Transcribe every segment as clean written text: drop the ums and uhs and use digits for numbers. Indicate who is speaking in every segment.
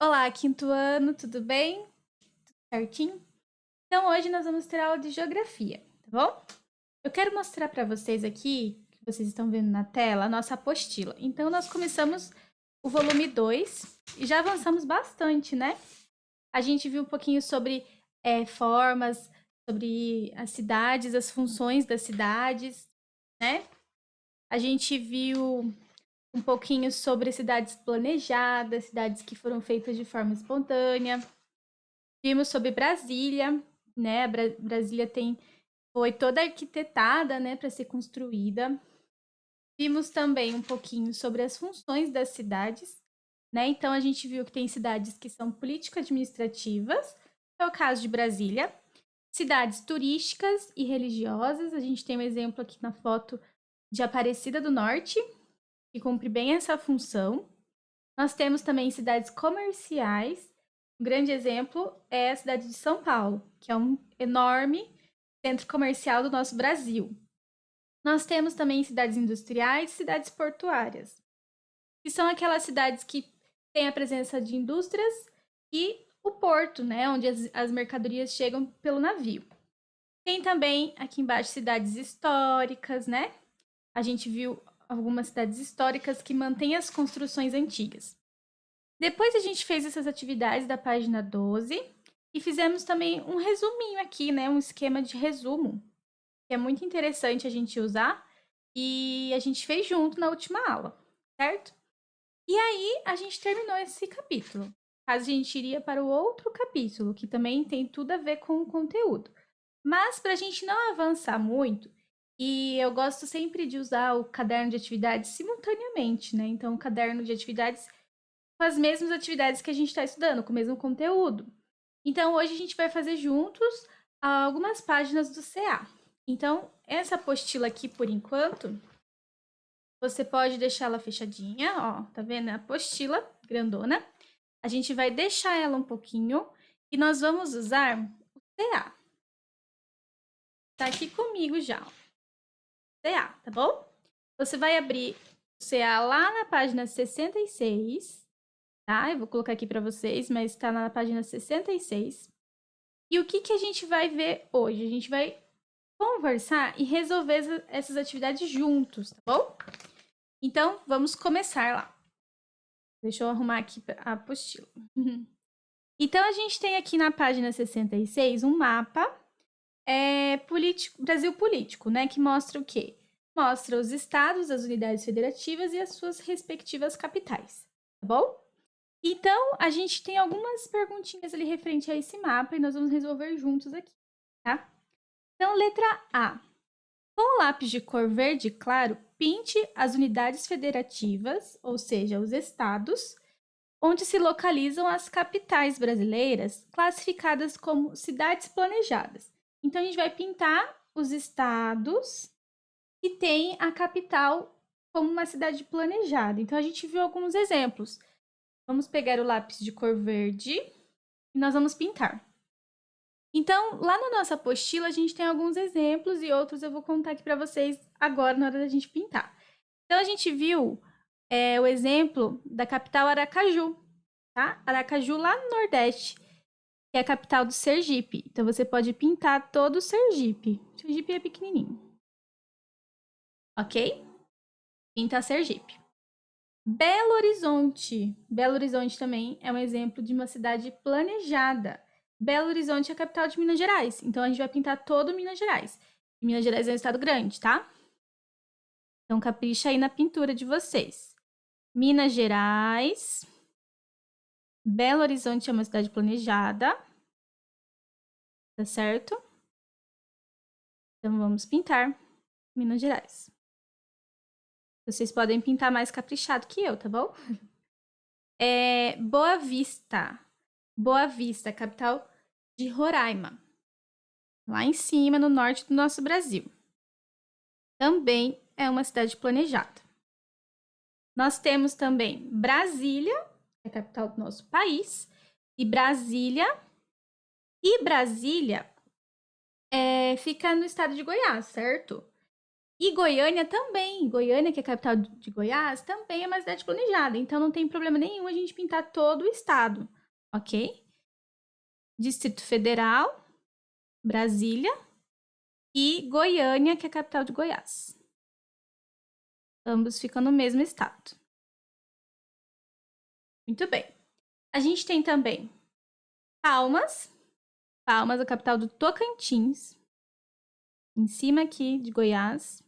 Speaker 1: Olá, quinto ano, tudo bem? Tudo certinho? Então, hoje nós vamos ter aula de geografia, tá bom? Eu quero mostrar para vocês aqui, que vocês estão vendo na tela, a nossa apostila. Então, nós começamos o volume 2 e já avançamos bastante, né? A gente viu um pouquinho sobre formas, sobre as cidades, as funções das cidades, né? A gente viu um pouquinho sobre cidades planejadas, cidades que foram feitas de forma espontânea. Vimos sobre Brasília, né? Brasília foi toda arquitetada, né, para ser construída. Vimos também um pouquinho sobre as funções das cidades, né? Então a gente viu que tem cidades que são político-administrativas, é o caso de Brasília. Cidades turísticas e religiosas, a gente tem um exemplo aqui na foto de Aparecida do Norte, que cumpre bem essa função. Nós temos também cidades comerciais. Um grande exemplo é a cidade de São Paulo, que é um enorme centro comercial do nosso Brasil. Nós temos também cidades industriais e cidades portuárias, que são aquelas cidades que têm a presença de indústrias e o porto, né, onde as mercadorias chegam pelo navio. Tem também aqui embaixo cidades históricas, né? A gente viu algumas cidades históricas que mantêm as construções antigas. Depois a gente fez essas atividades da página 12 e fizemos também um resuminho aqui, né? Um esquema de resumo, que é muito interessante a gente usar e a gente fez junto na última aula, certo? E aí a gente terminou esse capítulo. Caso a gente iria para o outro capítulo, que também tem tudo a ver com o conteúdo. Mas para a gente não avançar muito, e eu gosto sempre de usar o caderno de atividades simultaneamente, né? Então, o caderno de atividades com as mesmas atividades que a gente está estudando, com o mesmo conteúdo. Então, hoje a gente vai fazer juntos algumas páginas do CA. Então, essa apostila aqui, por enquanto, você pode deixar ela fechadinha, ó, tá vendo? A apostila grandona. A gente vai deixar ela um pouquinho e nós vamos usar o CA. Tá aqui comigo já, ó. CA, tá bom? Você vai abrir o CA lá na página 66, tá? Eu vou colocar aqui para vocês, mas está na página 66. E o que a gente vai ver hoje? A gente vai conversar e resolver essas atividades juntos, tá bom? Então, vamos começar lá. Deixa eu arrumar aqui a apostila. Então, a gente tem aqui na página 66 um mapa Brasil político, né? Que mostra o quê? Mostra os estados, as unidades federativas e as suas respectivas capitais, tá bom? Então, a gente tem algumas perguntinhas ali referente a esse mapa e nós vamos resolver juntos aqui, tá? Então, letra A. Com o lápis de cor verde claro, pinte as unidades federativas, ou seja, os estados, onde se localizam as capitais brasileiras, classificadas como cidades planejadas. Então, a gente vai pintar os estados que têm a capital como uma cidade planejada. Então, a gente viu alguns exemplos. Vamos pegar o lápis de cor verde e nós vamos pintar. Então, lá na nossa apostila, a gente tem alguns exemplos e outros eu vou contar aqui para vocês agora, na hora da gente pintar. Então, a gente viu o exemplo da capital Aracaju, tá? Aracaju, lá no Nordeste, que é a capital do Sergipe. Então, você pode pintar todo o Sergipe. Sergipe é pequenininho. Ok? Pinta Sergipe. Belo Horizonte. Belo Horizonte também é um exemplo de uma cidade planejada. Belo Horizonte é a capital de Minas Gerais. Então, a gente vai pintar todo Minas Gerais. Minas Gerais é um estado grande, tá? Então, capricha aí na pintura de vocês. Minas Gerais. Belo Horizonte é uma cidade planejada. Tá certo? Então, vamos pintar Minas Gerais. Vocês podem pintar mais caprichado que eu, tá bom? Boa Vista. Boa Vista, capital de Roraima. Lá em cima, no norte do nosso Brasil. Também é uma cidade planejada. Nós temos também Brasília, que é a capital do nosso país, e Brasília fica no estado de Goiás, certo? E Goiânia também. Goiânia, que é a capital de Goiás, também é uma cidade planejada. Então, não tem problema nenhum a gente pintar todo o estado, ok? Distrito Federal, Brasília e Goiânia, que é a capital de Goiás. Ambos ficam no mesmo estado. Muito bem. A gente tem também Palmas. Palmas, a capital do Tocantins. Em cima aqui de Goiás.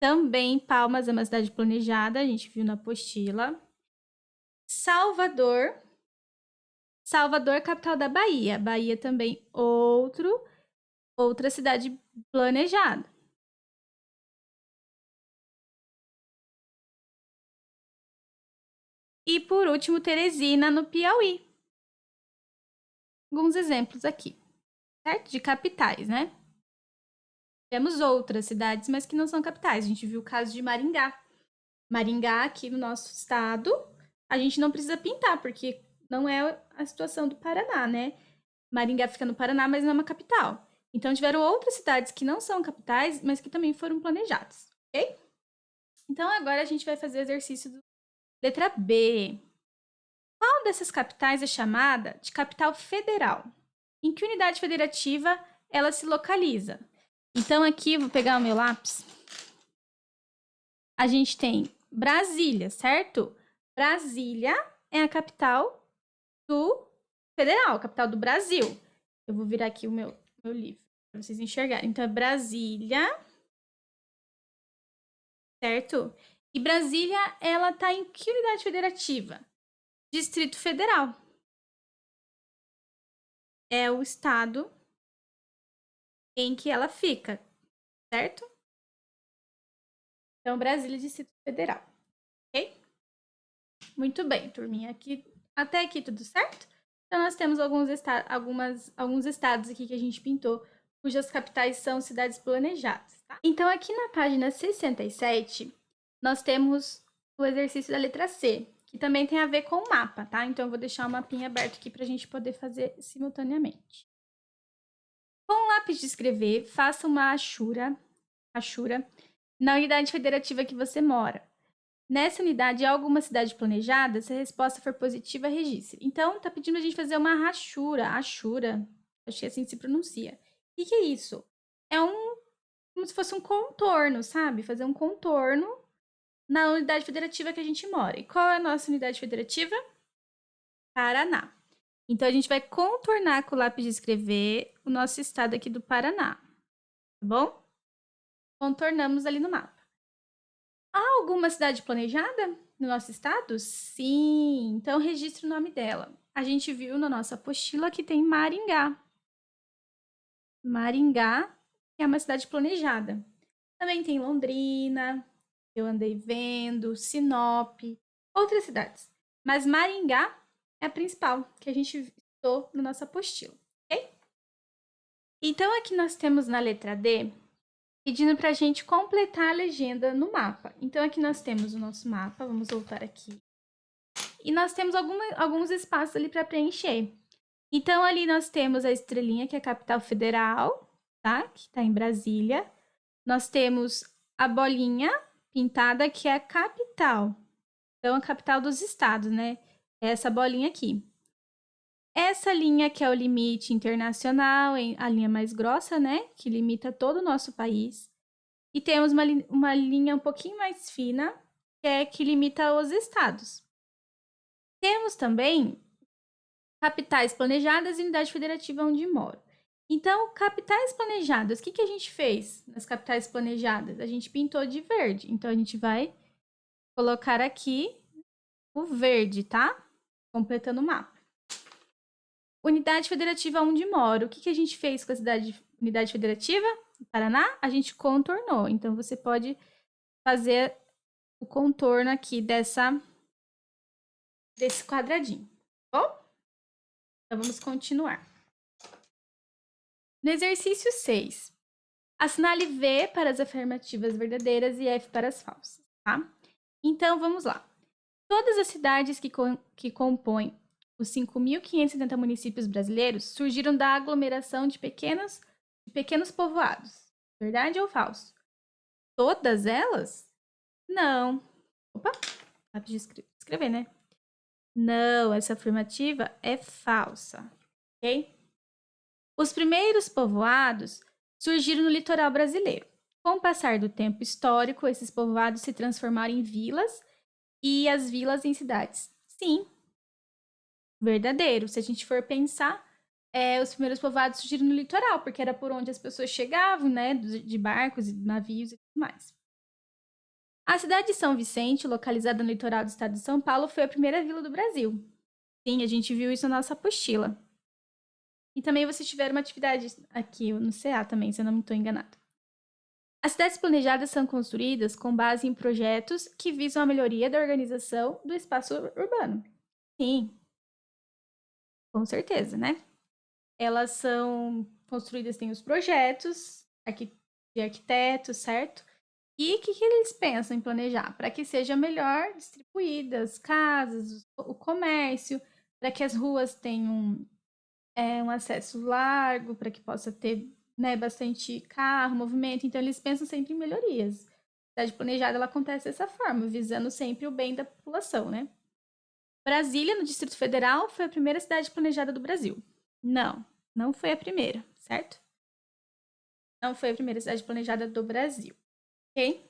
Speaker 1: Também Palmas é uma cidade planejada, a gente viu na apostila. Salvador. Salvador, capital da Bahia. Bahia também outra cidade planejada. E por último, Teresina, no Piauí. Alguns exemplos aqui, certo? De capitais, né? Temos outras cidades, mas que não são capitais. A gente viu o caso de Maringá. Maringá, aqui no nosso estado, a gente não precisa pintar, porque não é a situação do Paraná, né? Maringá fica no Paraná, mas não é uma capital. Então, tiveram outras cidades que não são capitais, mas que também foram planejadas, ok? Então, agora a gente vai fazer o exercício do letra B. Qual dessas capitais é chamada de capital federal? Em que unidade federativa ela se localiza? Então, aqui, vou pegar o meu lápis. A gente tem Brasília, certo? Brasília é a capital do federal, a capital do Brasil. Eu vou virar aqui o meu livro para vocês enxergarem. Então, é Brasília, certo? E Brasília, ela tá em que unidade federativa? Distrito Federal. É o estado em que ela fica, certo? Então, Brasília, Distrito Federal. Ok? Muito bem, turminha. Aqui, até aqui tudo certo? Então, nós temos alguns estados aqui que a gente pintou, cujas capitais são cidades planejadas, tá? Então, aqui na página 67, nós temos o exercício da letra C, que também tem a ver com o mapa, tá? Então, eu vou deixar o mapinha aberto aqui para a gente poder fazer simultaneamente. Com o lápis de escrever, faça uma achura na unidade federativa que você mora. Nessa unidade, há alguma cidade planejada? Se a resposta for positiva, registre. Então, tá pedindo a gente fazer uma achura, acho que assim se pronuncia. O que é isso? É como se fosse um contorno, sabe? Fazer um contorno na unidade federativa que a gente mora. E qual é a nossa unidade federativa? Paraná. Então, a gente vai contornar com o lápis de escrever o nosso estado aqui do Paraná, tá bom? Contornamos ali no mapa. Há alguma cidade planejada no nosso estado? Sim, então registre o nome dela. A gente viu na nossa apostila que tem Maringá. Maringá é uma cidade planejada. Também tem Londrina, eu andei vendo, Sinop, outras cidades. Mas Maringá é a principal que a gente viu na nossa apostila, ok? Então, aqui nós temos na letra D, pedindo para a gente completar a legenda no mapa. Então, aqui nós temos o nosso mapa, vamos voltar aqui. E nós temos alguns espaços ali para preencher. Então, ali nós temos a estrelinha, que é a capital federal, tá? Que está em Brasília. Nós temos a bolinha pintada, que é a capital. Então, a capital dos estados, né? É essa bolinha aqui. Essa linha que é o limite internacional, a linha mais grossa, né? Que limita todo o nosso país. E temos uma linha um pouquinho mais fina, que é que limita os estados. Temos também capitais planejadas e unidade federativa onde moro. Então, capitais planejadas, o que a gente fez nas capitais planejadas? A gente pintou de verde. Então, a gente vai colocar aqui o verde, tá? Completando o mapa. Unidade federativa onde moro. O que a gente fez com a unidade federativa? Paraná, a gente contornou. Então, você pode fazer o contorno aqui desse quadradinho, tá bom? Então, vamos continuar. No exercício 6, assinale V para as afirmativas verdadeiras e F para as falsas, tá? Então, vamos lá. Todas as cidades que compõem os 5.570 municípios brasileiros surgiram da aglomeração de pequenos de pequenos povoados. Verdade ou falso? Todas elas? Não. Opa, lápis de escrever, né? Não, essa afirmativa é falsa, ok? Os primeiros povoados surgiram no litoral brasileiro. Com o passar do tempo histórico, esses povoados se transformaram em vilas e as vilas em cidades. Sim, verdadeiro. Se a gente for pensar, os primeiros povoados surgiram no litoral, porque era por onde as pessoas chegavam, né, de barcos e navios e tudo mais. A cidade de São Vicente, localizada no litoral do estado de São Paulo, foi a primeira vila do Brasil. Sim, a gente viu isso na nossa apostila. E também vocês tiveram uma atividade aqui no CA também, se eu não me estou enganado. As cidades planejadas são construídas com base em projetos que visam a melhoria da organização do espaço urbano. Sim, com certeza, né? Elas são construídas, tem os projetos de arquitetos, certo? E o que eles pensam em planejar? Para que seja melhor distribuídas casas, o comércio, para que as ruas tenham um acesso largo, para que possa ter, né, bastante carro, movimento. Então, eles pensam sempre em melhorias. A cidade planejada ela acontece dessa forma, visando sempre o bem da população, né? Brasília, no Distrito Federal, foi a primeira cidade planejada do Brasil. Não, não foi a primeira, certo? Não foi a primeira cidade planejada do Brasil, ok?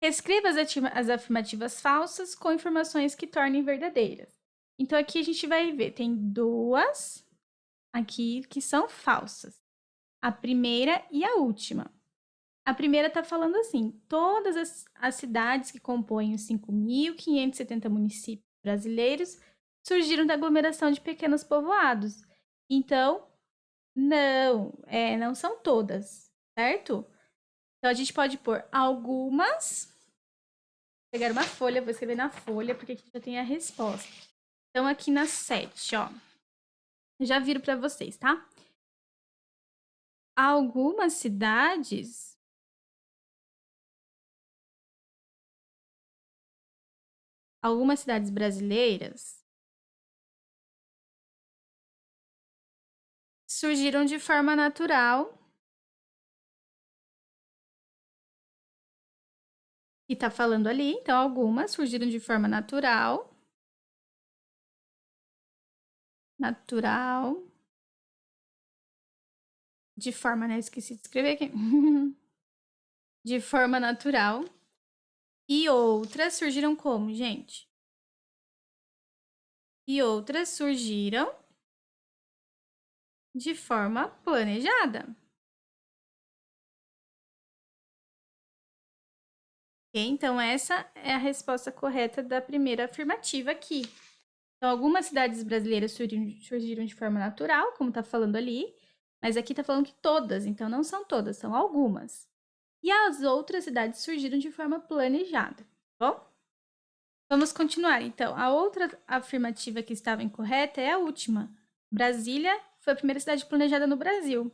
Speaker 1: Reescreva as afirmativas falsas com informações que tornem verdadeiras. Então, aqui a gente vai ver, tem duas aqui que são falsas. A primeira e a última. A primeira está falando assim: todas as cidades que compõem os 5.570 municípios brasileiros surgiram da aglomeração de pequenos povoados. Então, não são todas, certo? Então, a gente pode pôr algumas. Vou pegar uma folha, vou escrever na folha, porque aqui já tem a resposta. Então, aqui na 7, ó. Já viro para vocês, tá? Algumas cidades brasileiras surgiram de forma natural. E tá falando ali, então algumas surgiram de forma natural. Natural. De forma, né? Esqueci de escrever aqui. De forma natural. E outras surgiram como, gente? E outras surgiram de forma planejada. Ok? Então, essa é a resposta correta da primeira afirmativa aqui. Então, algumas cidades brasileiras surgiram de forma natural, como tá falando ali, mas aqui tá falando que todas, então não são todas, são algumas. E as outras cidades surgiram de forma planejada, tá bom? Vamos continuar, então. A outra afirmativa que estava incorreta é a última. Brasília foi a primeira cidade planejada no Brasil.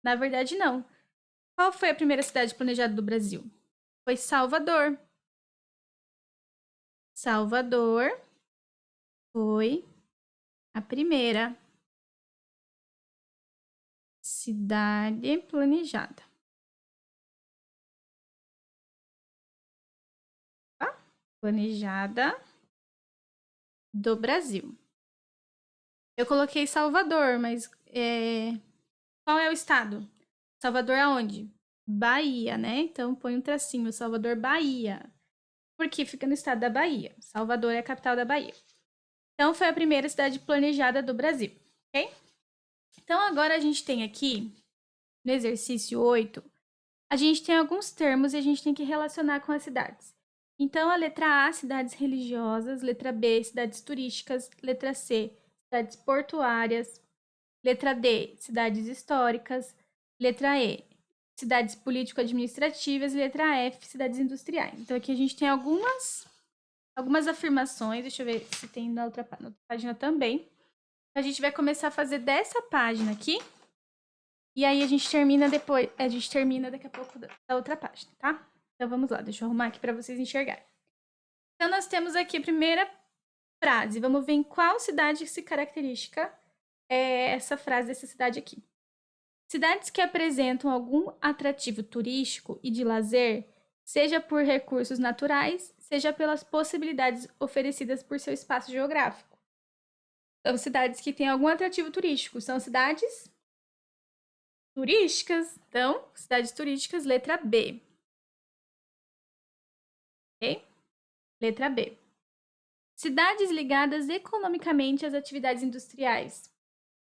Speaker 1: Na verdade, não. Qual foi a primeira cidade planejada do Brasil? Foi Salvador. Salvador foi a primeira cidade planejada. Tá? Planejada do Brasil. Eu coloquei Salvador, mas qual é o estado? Salvador aonde? Bahia, né? Então põe um tracinho, Salvador, Bahia. Porque fica no estado da Bahia. Salvador é a capital da Bahia. Então foi a primeira cidade planejada do Brasil, ok? Então agora a gente tem aqui, no exercício 8, a gente tem alguns termos e a gente tem que relacionar com as cidades. Então a letra A, cidades religiosas, letra B, cidades turísticas, letra C, cidades portuárias, letra D, cidades históricas, letra E, cidades político-administrativas, letra F, cidades industriais. Então aqui a gente tem algumas afirmações, deixa eu ver se tem na outra página também. A gente vai começar a fazer dessa página aqui, e aí a gente termina daqui a pouco da outra página, tá? Então vamos lá, deixa eu arrumar aqui para vocês enxergarem. Então nós temos aqui a primeira frase, vamos ver em qual cidade se caracteriza essa frase dessa cidade aqui. Cidades que apresentam algum atrativo turístico e de lazer, seja por recursos naturais, seja pelas possibilidades oferecidas por seu espaço geográfico. São cidades que têm algum atrativo turístico. São cidades turísticas. Então, cidades turísticas, letra B. Ok? Letra B. Cidades ligadas economicamente às atividades industriais.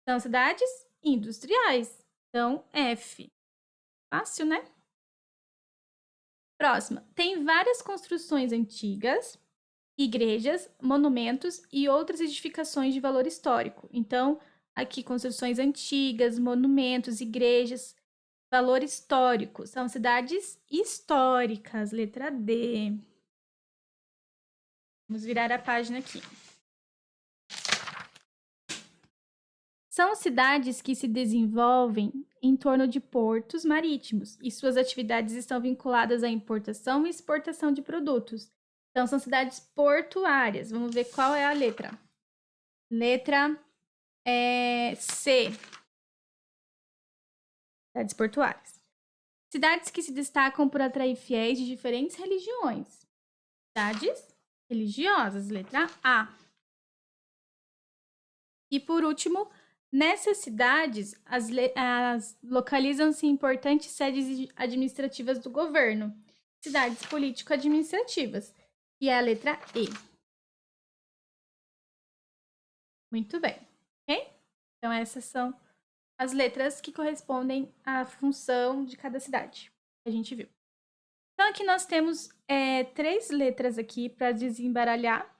Speaker 1: São cidades industriais. Então, F. Fácil, né? Próxima. Tem várias construções antigas, igrejas, monumentos e outras edificações de valor histórico. Então, aqui, construções antigas, monumentos, igrejas, valor histórico. São cidades históricas. Letra D. Vamos virar a página aqui. São cidades que se desenvolvem em torno de portos marítimos e suas atividades estão vinculadas à importação e exportação de produtos. Então, são cidades portuárias. Vamos ver qual é a letra. Letra C. Cidades portuárias. Cidades que se destacam por atrair fiéis de diferentes religiões. Cidades religiosas. Letra A. E, por último, nessas cidades, localizam-se importantes sedes administrativas do governo, cidades político-administrativas, e é a letra E. Muito bem, ok? Então, essas são as letras que correspondem à função de cada cidade que a gente viu. Então, aqui nós temos 3 letras aqui para desembaralhar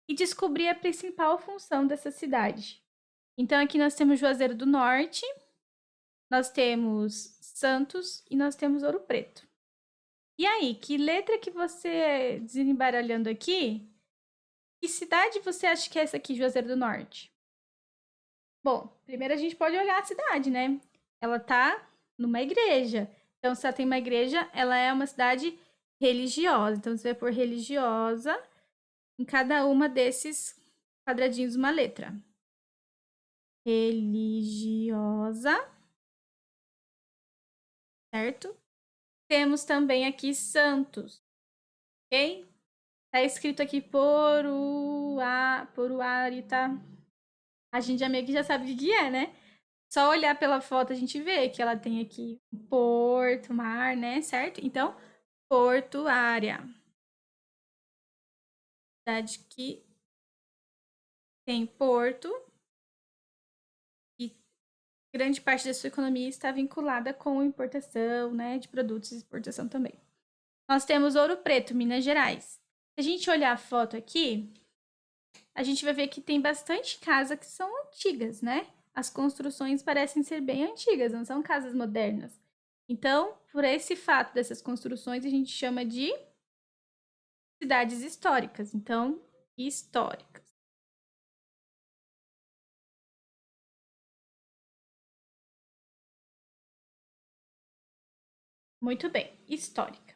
Speaker 1: e descobrir a principal função dessa cidade. Então, aqui nós temos Juazeiro do Norte, nós temos Santos e nós temos Ouro Preto. E aí, que letra que você, desembaralhando aqui, que cidade você acha que é essa aqui, Juazeiro do Norte? Bom, primeiro a gente pode olhar a cidade, né? Ela tá numa igreja. Então, se ela tem uma igreja, ela é uma cidade religiosa. Então, você vai pôr religiosa em cada uma desses quadradinhos uma letra. Religiosa, certo? Temos também aqui Santos, ok? Tá escrito aqui Poruarita. A gente já meio que já sabe o que é, né? Só olhar pela foto a gente vê que ela tem aqui um porto, mar, né? Certo? Então, portuária. Cidade que tem porto e grande parte da sua economia está vinculada com importação, né? De produtos e exportação também. Nós temos Ouro Preto, Minas Gerais. Se a gente olhar a foto aqui, a gente vai ver que tem bastante casa que são antigas, né? As construções parecem ser bem antigas, não são casas modernas. Então, por esse fato dessas construções, a gente chama de cidades históricas. Então, históricas. Muito bem, histórica.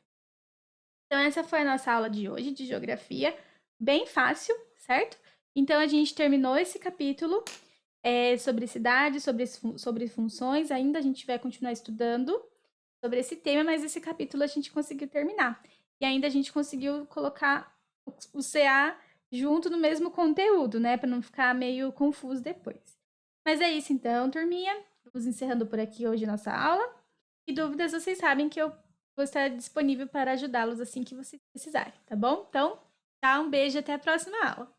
Speaker 1: Então, essa foi a nossa aula de hoje de geografia, bem fácil, certo? Então, a gente terminou esse capítulo sobre cidades, sobre funções. Ainda a gente vai continuar estudando sobre esse tema, mas esse capítulo a gente conseguiu terminar. E ainda a gente conseguiu colocar o CA junto no mesmo conteúdo, né? Para não ficar meio confuso depois. Mas é isso então, turminha. Vamos encerrando por aqui hoje a nossa aula. E dúvidas, vocês sabem que eu vou estar disponível para ajudá-los assim que vocês precisarem, tá bom? Então, tá, um beijo e até a próxima aula.